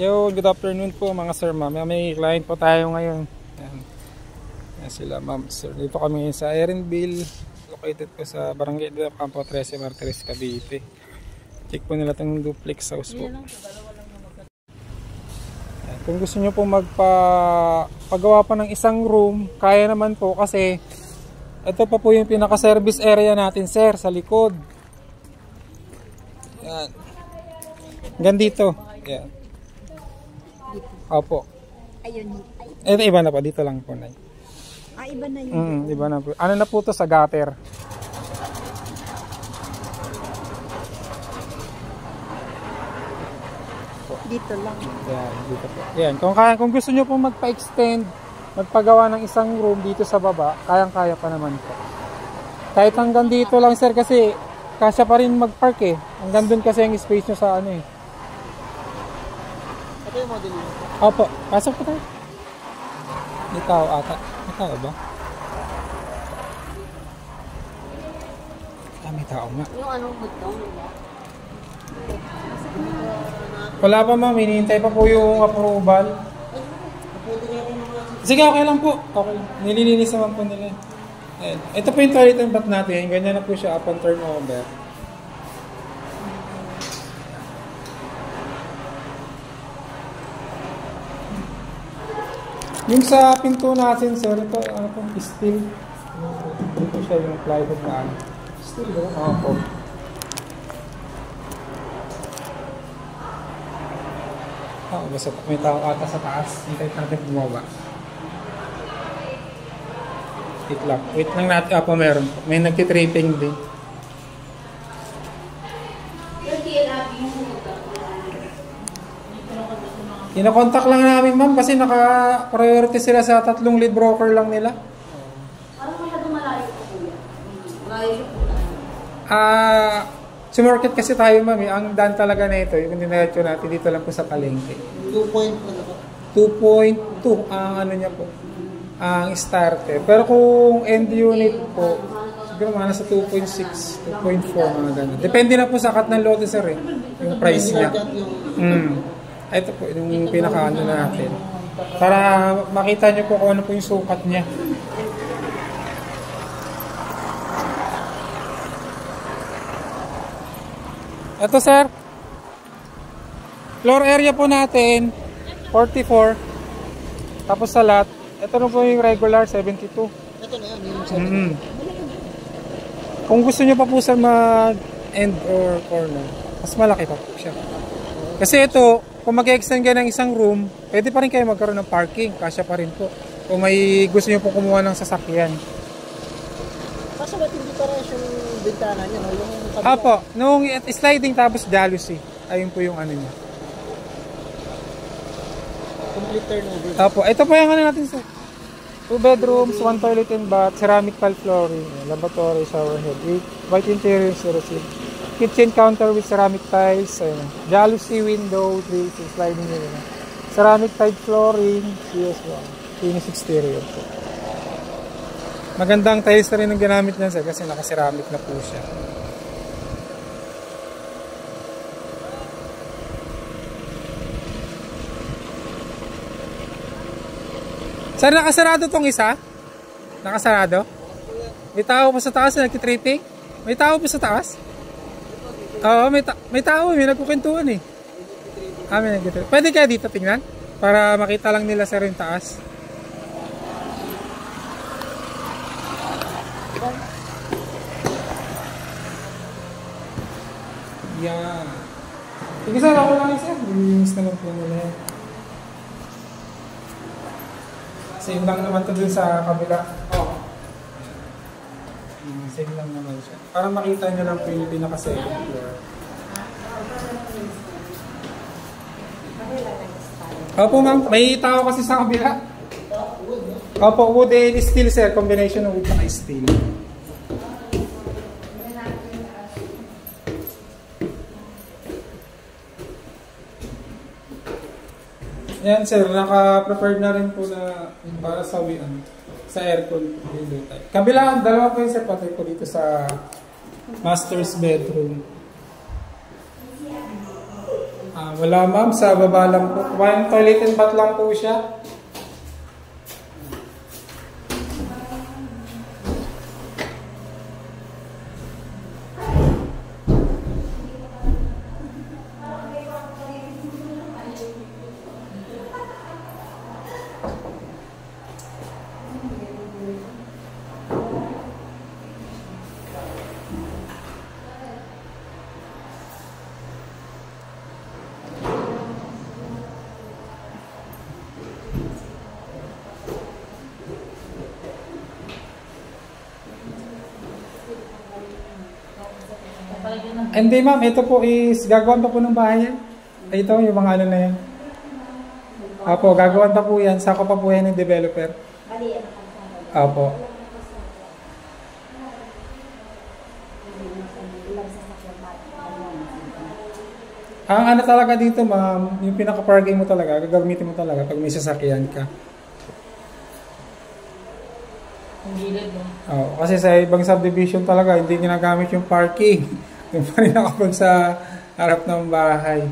Yo, good afternoon po mga sir, ma'am. May client po tayo ngayon. Yan sila, ma'am, sir. Dito kami ngayon sa Erenville, located po sa Barangay de Campo 13, Martires, Cavite. Check po nila itong duplex house po. Yan. Kung gusto nyo po magpagawa pa ng isang room, kaya naman po kasi ito pa po yung pinaka-service area natin, sir, sa likod. Yan. Hanggang dito. Yan. Opo. Ayun. Ito iba na pa, dito lang po na. Iba na yun. Iba na po. Ano na po to sa gutter? Dito lang. Yan, dito po. Yan, kung gusto niyo po magpa-extend, magpagawa ng isang room dito sa baba, kayang-kaya pa naman po. Kahit hanggang dito lang, sir, kasi kasya pa rin mag-park eh. Hanggang doon kasi ang space nyo sa ano eh. Ito yung model yun. Opo, pasok po tayo. May tao ata. May tao ba? May tao nga. Yung anong butong? Wala pa, ma'am. Hinihintay pa po yung approval. Sige, okay lang po. Okay lang. Nililinis naman po nila. Ayan. Ito po yung toilet and bath natin. Ganyan na po siya upon turnover. Yung sa pinto natin, sir, ito, ano po, steel. Dito siya yung plywood na ano. Steel ba? Oo po. Basta may tao ata sa taas. Hintay natin bumaba. Wait lang. Wait lang natin. Po, meron po. May nagtitripping din. Kinokontak lang namin, ma'am, kasi naka-priority sila sa 3 lead broker lang nila. Parang masyadong malayo po kuya. Malayo po Sumarket kasi tayo, ma'am. Ang daan talaga na ito, yung diniretso natin dito lang po sa palengke. 2.2 ang ano niya po, ang starter. Pero kung end unit po, siguro mga nasa 2.6, 2.4 mga ganun. Depende na po sa cut ng lote, sir, eh, yung price niya. Ito po, yung pinaka-ano natin. Para makita nyo po kung ano po yung sukat niya. Ito, sir. Floor area po natin, 44. Tapos sa lot, ito na po yung regular, 72. Ito na yun, yung 72. Kung gusto nyo pa po, sir, mag-end or corner, mas malaki pa po siya. Kasi ito, kung mag-extend ka ng isang room, pwede pa rin kayo magkaroon ng parking. Kasya pa rin po. Kung may gusto nyo po kumuha ng sasakyan. Kaso ba't hindi pares yung bintana niya? No? Yung Apo, nung sliding tapos jalousie. Ayun po yung ano niya. complete turnover. Apo, ito po yung ano natin, sir. 2 bedrooms, 1 toilet and bath, ceramic tile flooring, laboratory, shower head, white interior, kitchen counter with ceramic tiles, jalousie window, grills, sliding window. Ceramic tile flooring, CS1, finish exterior po. Magandang tiles na rin ang ginamit niya, sir, kasi naka-ceramic na po siya. Sir, nakasarado tong isa? Nakasarado? May tao pa sa taas na nagtitripping? May tao pa sa taas? Oo, may tao, may nagkukwentuhan eh. May nagkukwentuhan. Pwede kaya dito tingnan? Para makita lang nila, sir, yung taas. Yan. Sige, sir, ako lang sir. Dilinis naman po nila yan. Same lang naman to dun sa kabila. Same lang naman siya. Para makita nyo lang po yung pinaka-second floor. Opo, ma'am. May tao kasi sa kabila. Opo, wood and steel, sir. Combination ng wood at steel. Yan, sir. Naka-prepared na rin po na para sa aircon. Kabila, dalawa po yung sir. Patay po dito sa master's bedroom. Wala ma'am, sa baba lang po. One toilet and bath lang po siya. Hindi ma'am, ito po is gagawan pa po ng bahay yan. Ito, yung mga ano na yan. Apo, gagawan pa po yan. Sako pa po yan ng developer. Apo. Ang ano talaga dito ma'am, yung pinaka-parking mo talaga, gagamitin mo talaga pag may sasakyan ka. Ang gilid mo. Kasi sa ibang subdivision talaga, hindi ginagamit yung parking. Yung pa rin ako sa harap ng bahay.